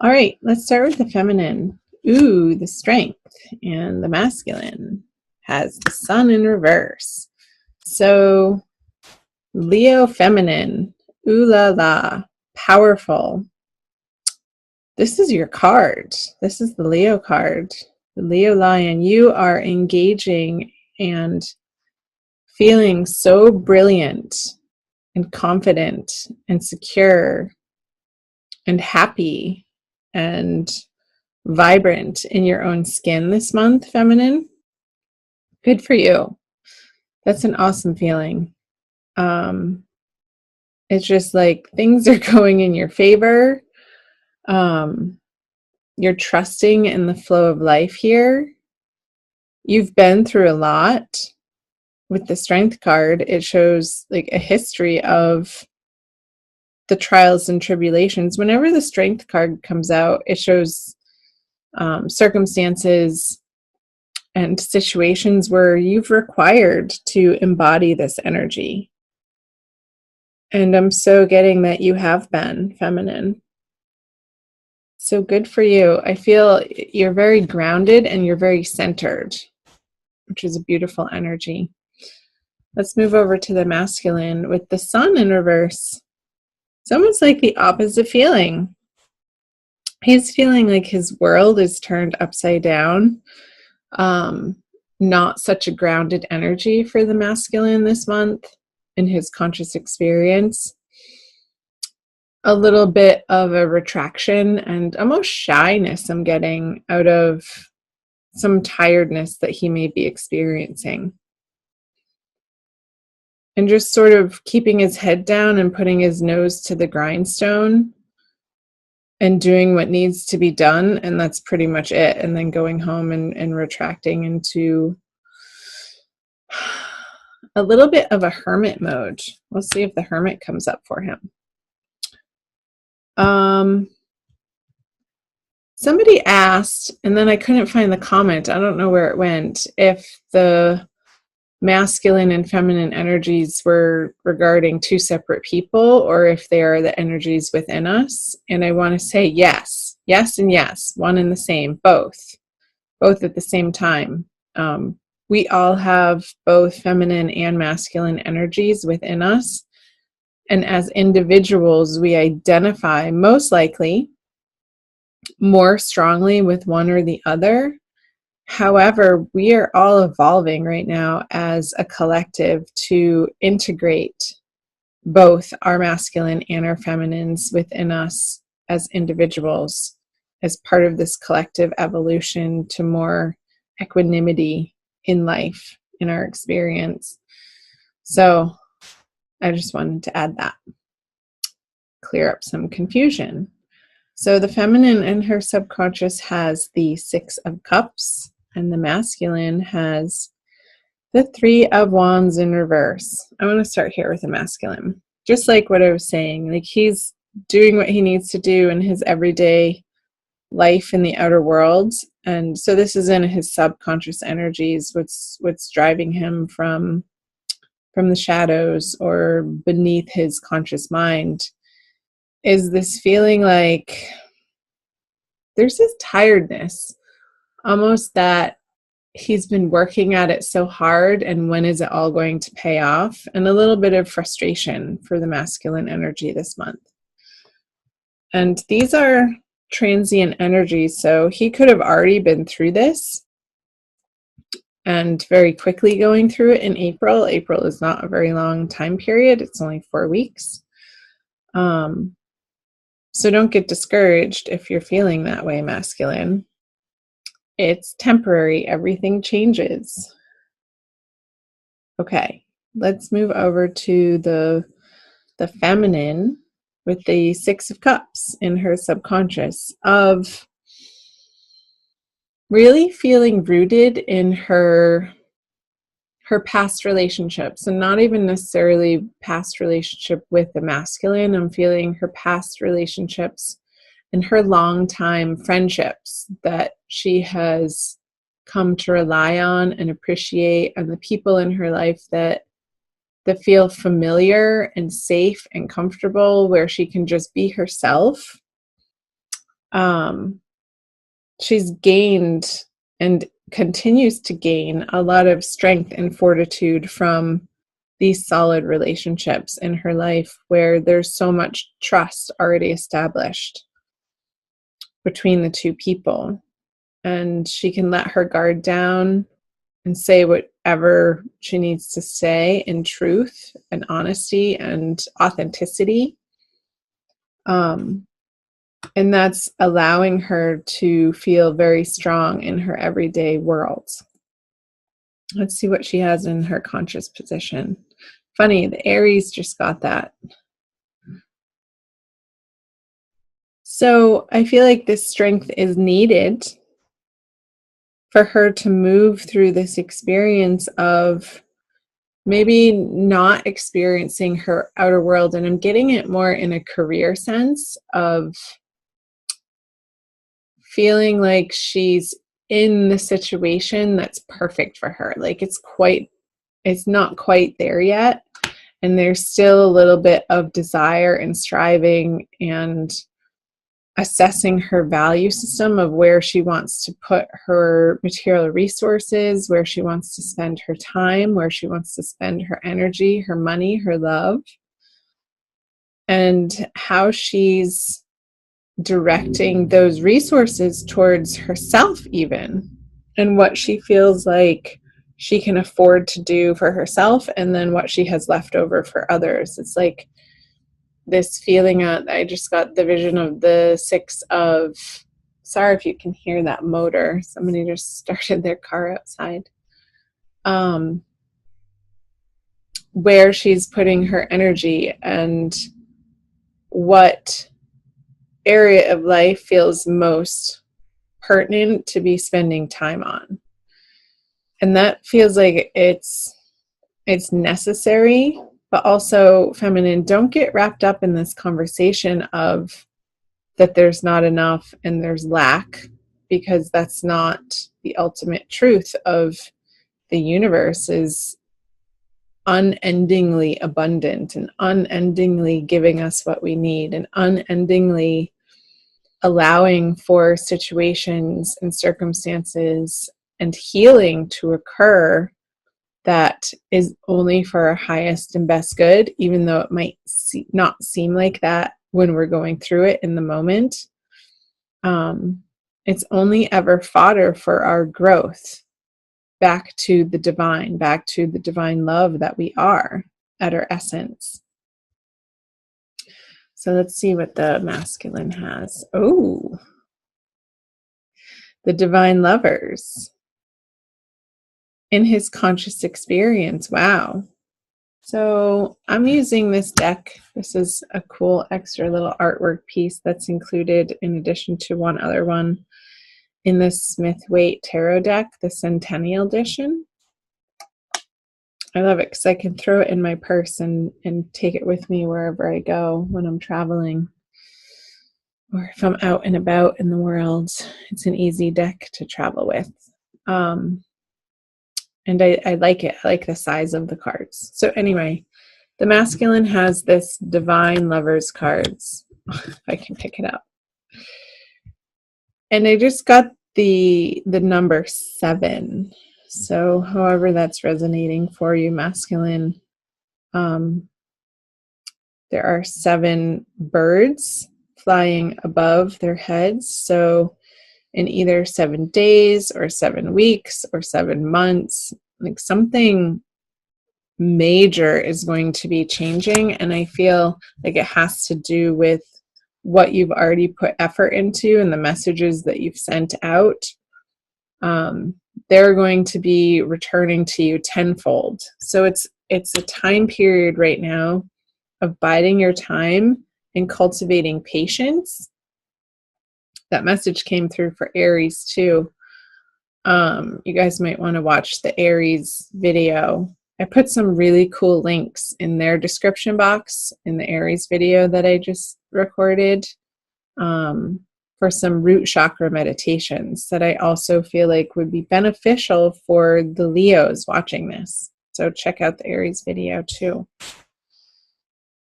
All right, let's start with the feminine. Ooh, the strength. And the masculine has the sun in reverse. So, Leo feminine. Ooh la la. Powerful. This is your card. This is the Leo card. The Leo lion. You are engaging and feeling so brilliant and confident and secure and happy and vibrant in your own skin this month, feminine. Good for you. That's an awesome feeling. Um, it's just like things are going in your favor. Um, you're trusting in the flow of life here. You've been through a lot. With the strength card, it shows like a history of the trials and tribulations. Whenever the strength card comes out, it shows circumstances and situations where you've required to embody this energy. And I'm so getting that you have been feminine. So good for you. I feel you're very grounded and you're very centered, which is a beautiful energy. Let's move over to the masculine with the sun in reverse. It's almost like the opposite feeling. He's feeling like his world is turned upside down. Not such a grounded energy for the masculine this month in his conscious experience. A little bit of a retraction and almost shyness I'm getting out of some tiredness that he may be experiencing. And just sort of keeping his head down and putting his nose to the grindstone and doing what needs to be done, and that's pretty much it. And then going home and retracting into a little bit of a hermit mode. We'll see if the hermit comes up for him. Somebody asked, and then I couldn't find the comment, I don't know where it went, if the masculine and feminine energies were regarding two separate people or if they are the energies within us. And I want to say yes, and yes, one and the same, both at the same time. We all have both feminine and masculine energies within us. And as individuals, we identify most likely more strongly with one or the other. However, we are all evolving right now as a collective to integrate both our masculine and our feminines within us as individuals as part of this collective evolution to more equanimity in life, in our experience. So I just wanted to add that, clear up some confusion. So the feminine in her subconscious has the 6 of Cups, and the masculine has the 3 of Wands in reverse. I want to start here with the masculine. Just like what I was saying, like he's doing what he needs to do in his everyday life in the outer world. And so this is in his subconscious energies, what's driving him from the shadows or beneath his conscious mind is this feeling like there's this tiredness, almost that he's been working at it so hard, and when is it all going to pay off? And a little bit of frustration for the masculine energy this month. And these are transient energies, so he could have already been through this and very quickly going through it in April. April is not a very long time period. It's only 4 weeks. So don't get discouraged if you're feeling that way, masculine. It's temporary. Everything changes. Okay, let's move over to the feminine with the 6 of Cups in her subconscious, of really feeling rooted in her past relationships, and not even necessarily past relationship with the masculine. I'm feeling her past relationships and her long time friendships that she has come to rely on and appreciate, and the people in her life that feel familiar and safe and comfortable, where she can just be herself. she's gained and continues to gain a lot of strength and fortitude from these solid relationships in her life where there's so much trust already established between the two people. And she can let her guard down and say whatever she needs to say in truth and honesty and authenticity. And that's allowing her to feel very strong in her everyday world. Let's see what she has in her conscious position. Funny, the Aries just got that. So I feel like this strength is needed for her to move through this experience of maybe not experiencing her outer world. And I'm getting it more in a career sense of feeling like she's in the situation that's perfect for her. Like it's not quite there yet. And there's still a little bit of desire and striving and assessing her value system of where she wants to put her material resources, where she wants to spend her time, where she wants to spend her energy, her money, her love, and how she's directing those resources towards herself even, and what she feels like she can afford to do for herself, and then what she has left over for others. It's like this feeling I just got the vision of the 6 of, sorry if you can hear that motor, somebody just started their car outside, where she's putting her energy and what area of life feels most pertinent to be spending time on. And that feels like it's necessary, but also feminine. Don't get wrapped up in this conversation of that there's not enough and there's lack, because that's not the ultimate truth of the universe. Is unendingly abundant and unendingly giving us what we need and unendingly allowing for situations and circumstances and healing to occur that is only for our highest and best good, even though it might not seem like that when we're going through it in the moment. It's only ever fodder for our growth back to the divine love that we are at our essence. So let's see what the masculine has. Oh, the divine lovers in his conscious experience. Wow. So I'm using this deck. This is a cool extra little artwork piece that's included in addition to one other one in the Smith-Waite Tarot deck, the Centennial Edition. I love it because I can throw it in my purse and take it with me wherever I go when I'm traveling, or if I'm out and about in the world. It's an easy deck to travel with. And I like it. I like the size of the cards. So anyway, the masculine has this divine lovers cards. If I can pick it up. And I just got the number 7. So however that's resonating for you, masculine, there are 7 birds flying above their heads. So in either 7 days or 7 weeks or 7 months, like something major is going to be changing. And I feel like it has to do with what you've already put effort into and the messages that you've sent out. They're going to be returning to you tenfold. So it's a time period right now of biding your time and cultivating patience. That message came through for Aries too. You guys might want to watch the Aries video. I put some really cool links in their description box in the Aries video that I just recorded, for some root chakra meditations that I also feel like would be beneficial for the Leos watching this. So check out the Aries video too.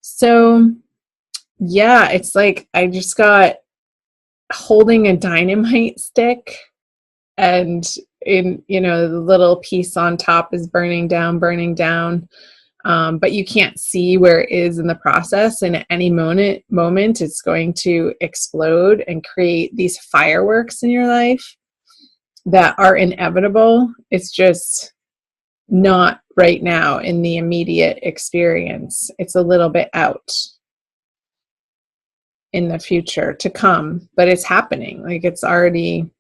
So yeah, it's like I just got holding a dynamite stick, and in, you know, the little piece on top is burning down, but you can't see where it is in the process, and at any moment it's going to explode and create these fireworks in your life that are inevitable. It's just not right now in the immediate experience. It's a little bit out in the future to come, but it's happening. Like it's already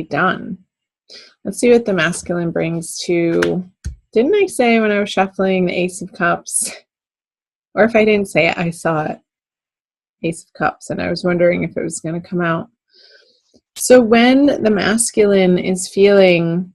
done. Let's see what the masculine brings to, didn't I say when I was shuffling the Ace of Cups? Or if I didn't say it, I saw it. Ace of Cups, and I was wondering if it was going to come out. So when the masculine is feeling,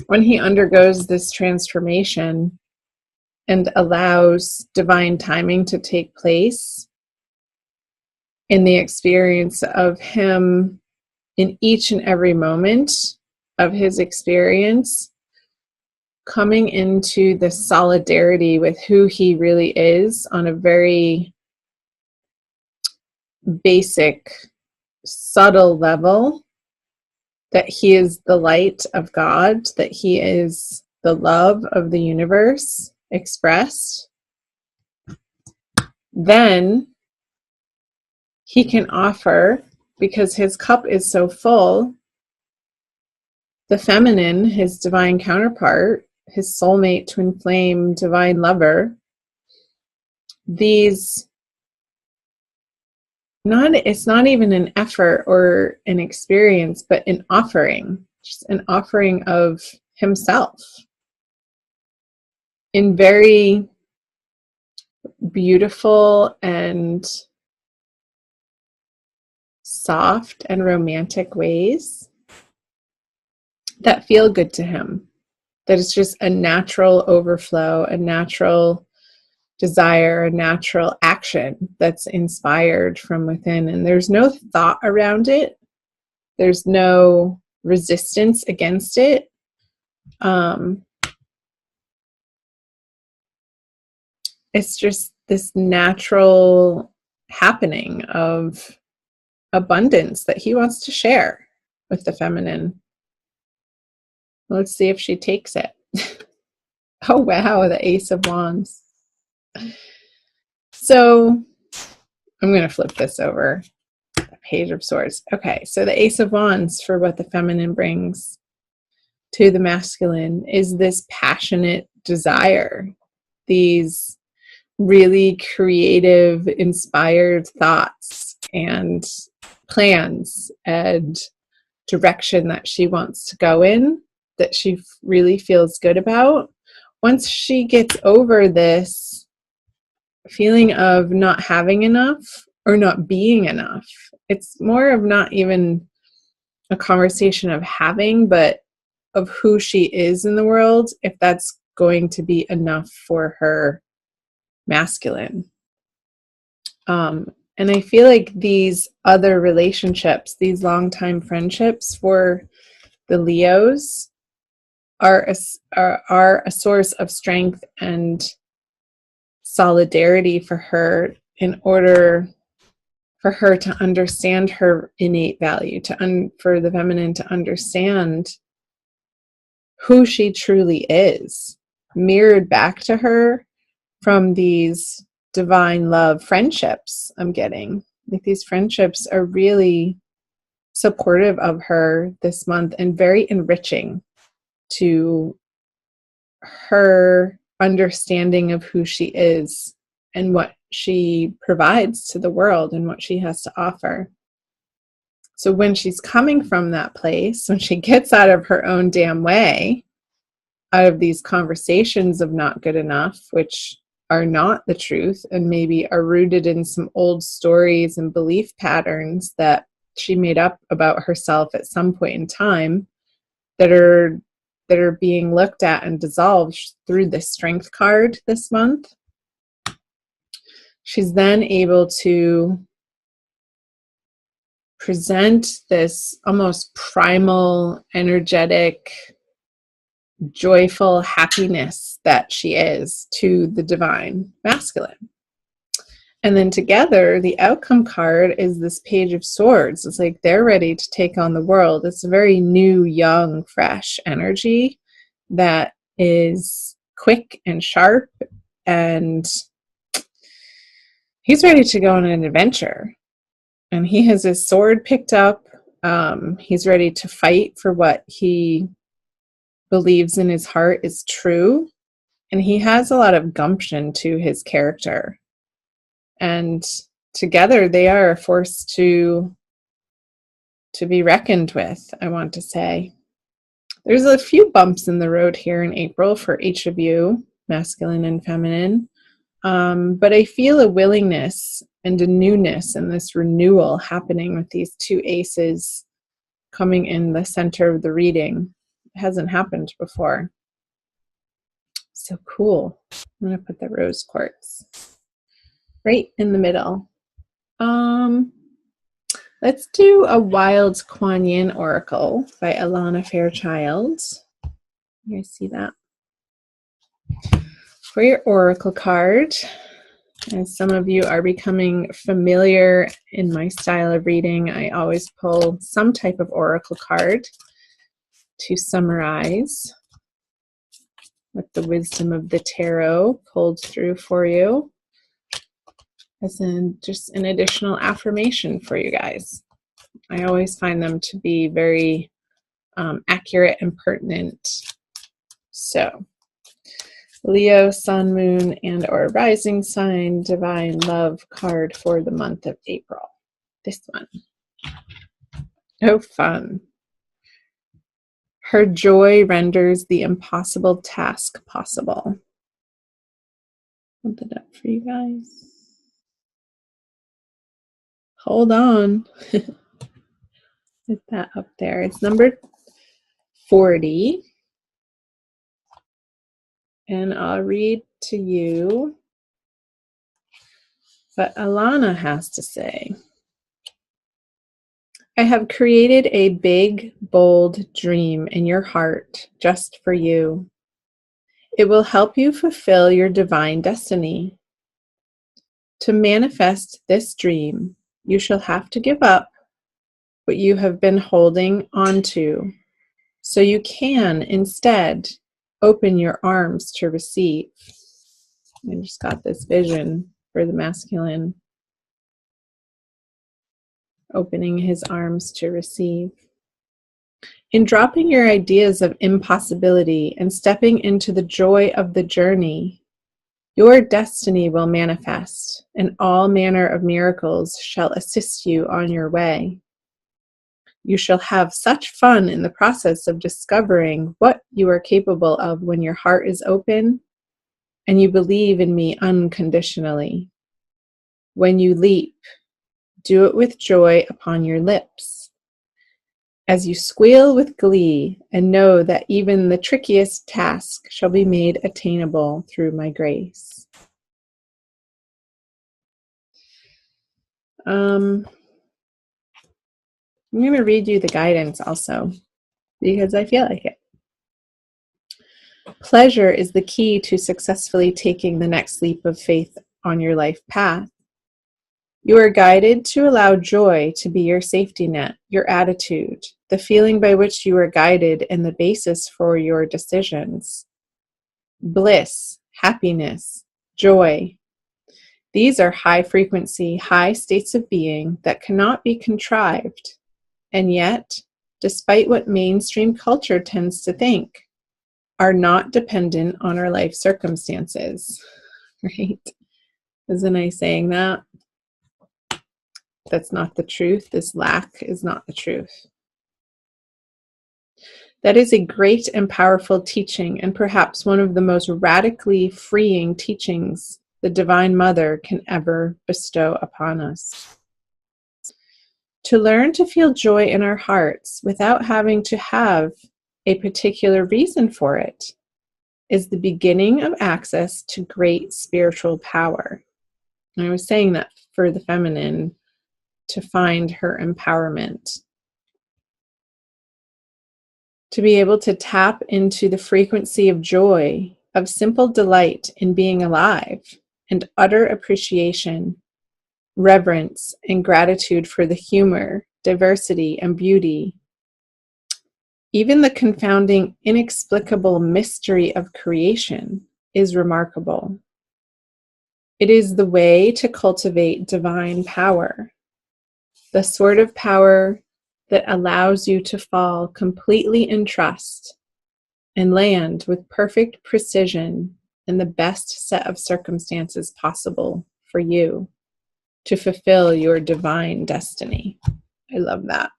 when he undergoes this transformation and allows divine timing to take place in the experience of him in each and every moment of his experience, coming into the solidarity with who he really is on a very basic, subtle level, that he is the light of God, that he is the love of the universe expressed, then he can offer, because his cup is so full, the feminine, his divine counterpart, his soulmate, twin flame, divine lover, these, it's not even an effort or an experience, but an offering, just an offering of himself in very beautiful and soft and romantic ways that feel good to him. That it's just a natural overflow, a natural desire, a natural action that's inspired from within. And there's no thought around it. There's no resistance against it. It's just this natural happening of abundance that he wants to share with the feminine. Let's see if she takes it. Oh, wow, the Ace of Wands. So I'm going to flip this over. The Page of Swords. Okay, so the Ace of Wands, for what the feminine brings to the masculine, is this passionate desire, these really creative, inspired thoughts and plans and direction that she wants to go in, that she really feels good about. Once she gets over this feeling of not having enough or not being enough, it's more of not even a conversation of having, but of who she is in the world, if that's going to be enough for her masculine. And I feel like these other relationships, these long-time friendships for the Leos, are a source of strength and solidarity for her, in order for her to understand her innate value, for the feminine to understand who she truly is, mirrored back to her from these divine love friendships I'm getting. Like, these friendships are really supportive of her this month and very enriching to her understanding of who she is and what she provides to the world and what she has to offer. So when she's coming from that place, when she gets out of her own damn way, out of these conversations of not good enough, which are not the truth and maybe are rooted in some old stories and belief patterns that she made up about herself at some point in time, that are being looked at and dissolved through the Strength card this month. She's then able to present this almost primal, energetic, joyful happiness that she is to the divine masculine. And then together, the outcome card is this Page of Swords. It's like they're ready to take on the world. It's a very new, young, fresh energy that is quick and sharp, and he's ready to go on an adventure. And he has his sword picked up. He's ready to fight for what he believes in his heart is true. And he has a lot of gumption to his character. And together they are a force to be reckoned with, I want to say. There's a few bumps in the road here in April for each of you, masculine and feminine. But I feel a willingness and a newness and this renewal happening with these two aces coming in the center of the reading. It hasn't happened before. So cool. I'm going to put the rose quartz right in the middle. Let's do a Wild Kuan Yin Oracle by Alana Fairchild. You guys see that? For your oracle card, as some of you are becoming familiar in my style of reading, I always pull some type of oracle card to summarize with the wisdom of the tarot pulled through for you, as in just an additional affirmation for you guys. I always find them to be very accurate and pertinent. So, Leo, Sun, Moon, and or Rising Sign, Divine Love card for the month of April. This one. Oh, fun. Her joy renders the impossible task possible. Put that up for you guys. Hold on. Get that up there. It's number 40. And I'll read to you what Alana has to say. I have created a big, bold dream in your heart just for you. It will help you fulfill your divine destiny. To manifest this dream, you shall have to give up what you have been holding onto, so you can instead open your arms to receive. I just got this vision for the masculine, opening his arms to receive. In dropping your ideas of impossibility and stepping into the joy of the journey, your destiny will manifest, and all manner of miracles shall assist you on your way. You shall have such fun in the process of discovering what you are capable of when your heart is open and you believe in me unconditionally. When you leap, do it with joy upon your lips, as you squeal with glee and know that even the trickiest task shall be made attainable through my grace. I'm going to read you the guidance also, because I feel like it. Pleasure is the key to successfully taking the next leap of faith on your life path. You are guided to allow joy to be your safety net, your attitude, the feeling by which you are guided, and the basis for your decisions. Bliss, happiness, joy. These are high frequency, high states of being that cannot be contrived. And yet, despite what mainstream culture tends to think, are not dependent on our life circumstances. Right? Isn't I saying that? That's not the truth. This lack is not the truth. That is a great and powerful teaching, and perhaps one of the most radically freeing teachings the Divine Mother can ever bestow upon us. To learn to feel joy in our hearts without having to have a particular reason for it is the beginning of access to great spiritual power. And I was saying that for the feminine, to find her empowerment, to be able to tap into the frequency of joy, of simple delight in being alive, and utter appreciation reverence and gratitude for the humor, diversity, and beauty. Even the confounding, inexplicable mystery of creation is remarkable. It is the way to cultivate divine power, the sort of power that allows you to fall completely in trust and land with perfect precision in the best set of circumstances possible for you to fulfill your divine destiny. I love that.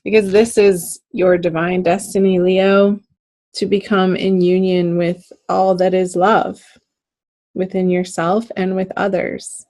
Because this is your divine destiny, Leo, to become in union with all that is love within yourself and with others.